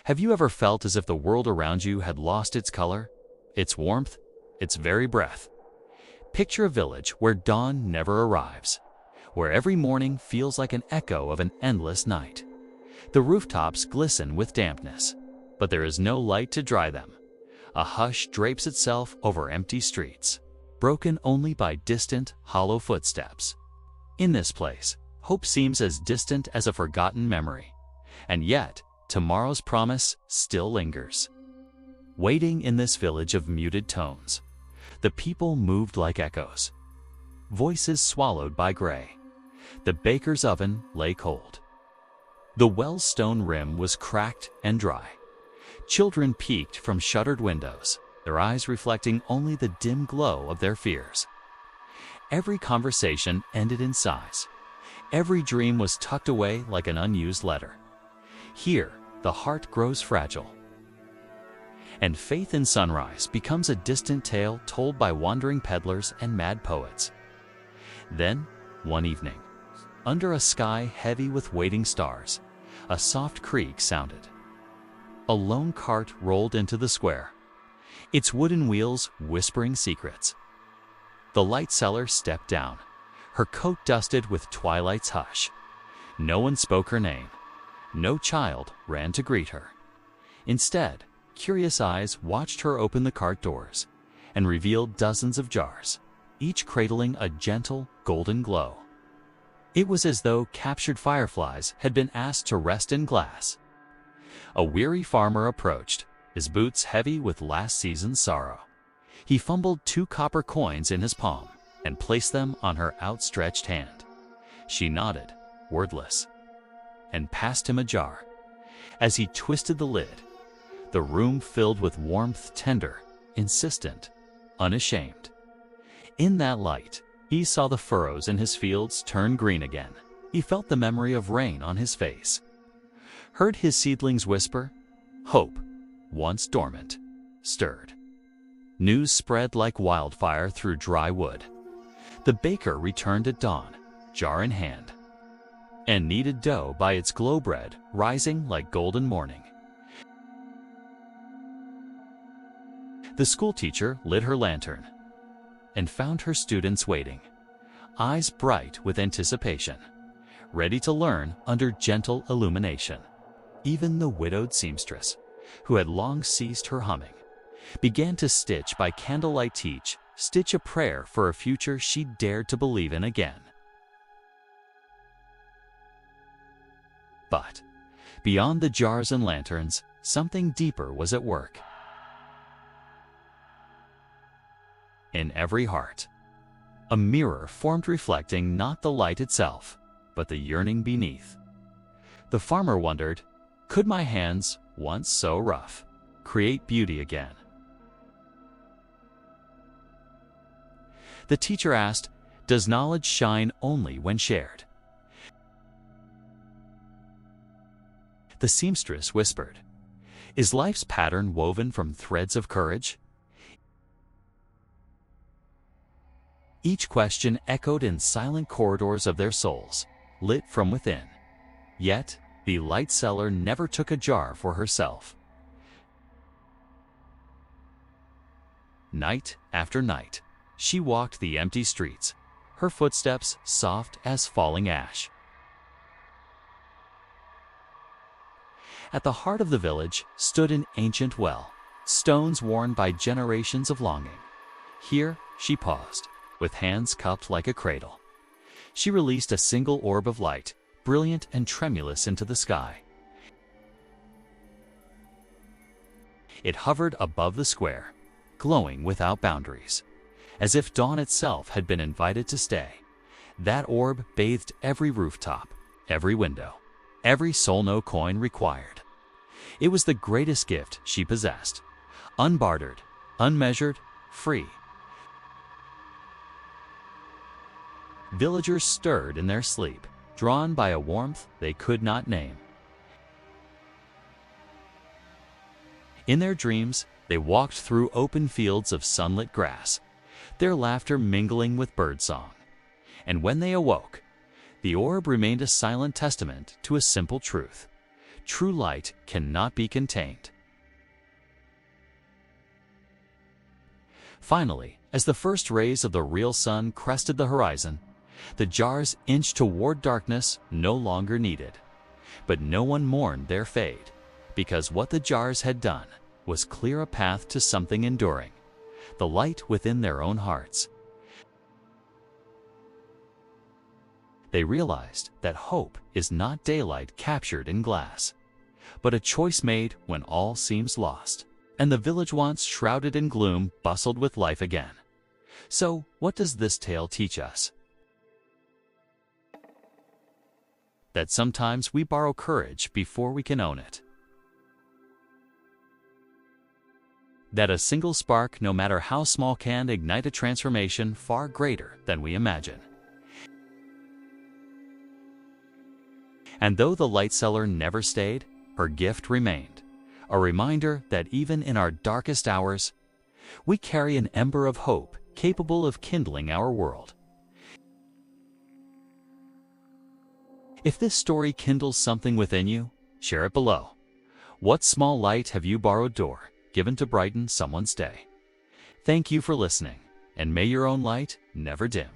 Have you ever felt as if the world around you had lost its color, its warmth, its very breath? Picture a village where dawn never arrives, where every morning feels like an echo of an endless night. The rooftops glisten with dampness, but there is no light to dry them. A hush drapes itself over empty streets, broken only by distant, hollow footsteps. In this place, hope seems as distant as a forgotten memory, and yet tomorrow's promise still lingers. Waiting in this village of muted tones, the people moved like echoes, voices swallowed by gray. The baker's oven lay cold. The well's stone rim was cracked and dry. Children peeked from shuttered windows, their eyes reflecting only the dim glow of their fears. Every conversation ended in sighs. Every dream was tucked away like an unused letter. Here, the heart grows fragile, and faith in sunrise becomes a distant tale told by wandering peddlers and mad poets. Then, one evening, under a sky heavy with waiting stars, a soft creak sounded. A lone cart rolled into the square, its wooden wheels whispering secrets. The light seller stepped down, her coat dusted with twilight's hush. No one spoke her name. No child ran to greet her. Instead, curious eyes watched her open the cart doors and revealed dozens of jars, each cradling a gentle, golden glow. It was as though captured fireflies had been asked to rest in glass. A weary farmer approached, his boots heavy with last season's sorrow. He fumbled 2 copper coins in his palm and placed them on her outstretched hand. She nodded, wordless, and passed him a jar. As he twisted the lid, the room filled with warmth, tender, insistent, unashamed. In that light, he saw the furrows in his fields turn green again. He felt the memory of rain on his face, heard his seedlings whisper. Hope, once dormant, stirred. News spread like wildfire through dry wood. The baker returned at dawn, jar in hand, and kneaded dough by its glow bread rising like golden morning. The schoolteacher lit her lantern and found her students waiting, eyes bright with anticipation, ready to learn under gentle illumination. Even the widowed seamstress, who had long ceased her humming, began to stitch by candlelight, stitch a prayer for a future she dared to believe in again. But beyond the jars and lanterns, something deeper was at work. In every heart, a mirror formed reflecting not the light itself, but the yearning beneath. The farmer wondered, could my hands, once so rough, create beauty again? The teacher asked, does knowledge shine only when shared? The seamstress whispered, is life's pattern woven from threads of courage? Each question echoed in silent corridors of their souls, lit from within. Yet, the light seller never took a jar for herself. Night after night, she walked the empty streets, her footsteps soft as falling ash. At the heart of the village stood an ancient well, stones worn by generations of longing. Here, she paused, with hands cupped like a cradle. She released a single orb of light, brilliant and tremulous, into the sky. It hovered above the square, glowing without boundaries, as if dawn itself had been invited to stay. That orb bathed every rooftop, every window, every soul no coin required. It was the greatest gift she possessed, unbartered, unmeasured, free. Villagers stirred in their sleep, drawn by a warmth they could not name. In their dreams, they walked through open fields of sunlit grass, their laughter mingling with birdsong. And when they awoke, the orb remained a silent testament to a simple truth. true light cannot be contained. Finally, as the first rays of the real sun crested the horizon, the jars inched toward darkness no longer needed. But no one mourned their fate, because what the jars had done was clear a path to something enduring, the light within their own hearts. They realized that hope is not daylight captured in glass, but a choice made when all seems lost, and the village once shrouded in gloom bustled with life again. So, what does this tale teach us? That sometimes we borrow courage before we can own it. That a single spark, no matter how small, can ignite a transformation far greater than we imagine. And though the light seller never stayed, her gift remained, a reminder that even in our darkest hours, we carry an ember of hope capable of kindling our world. If this story kindles something within you, share it below. What small light have you borrowed or given to brighten someone's day? Thank you for listening, and may your own light never dim.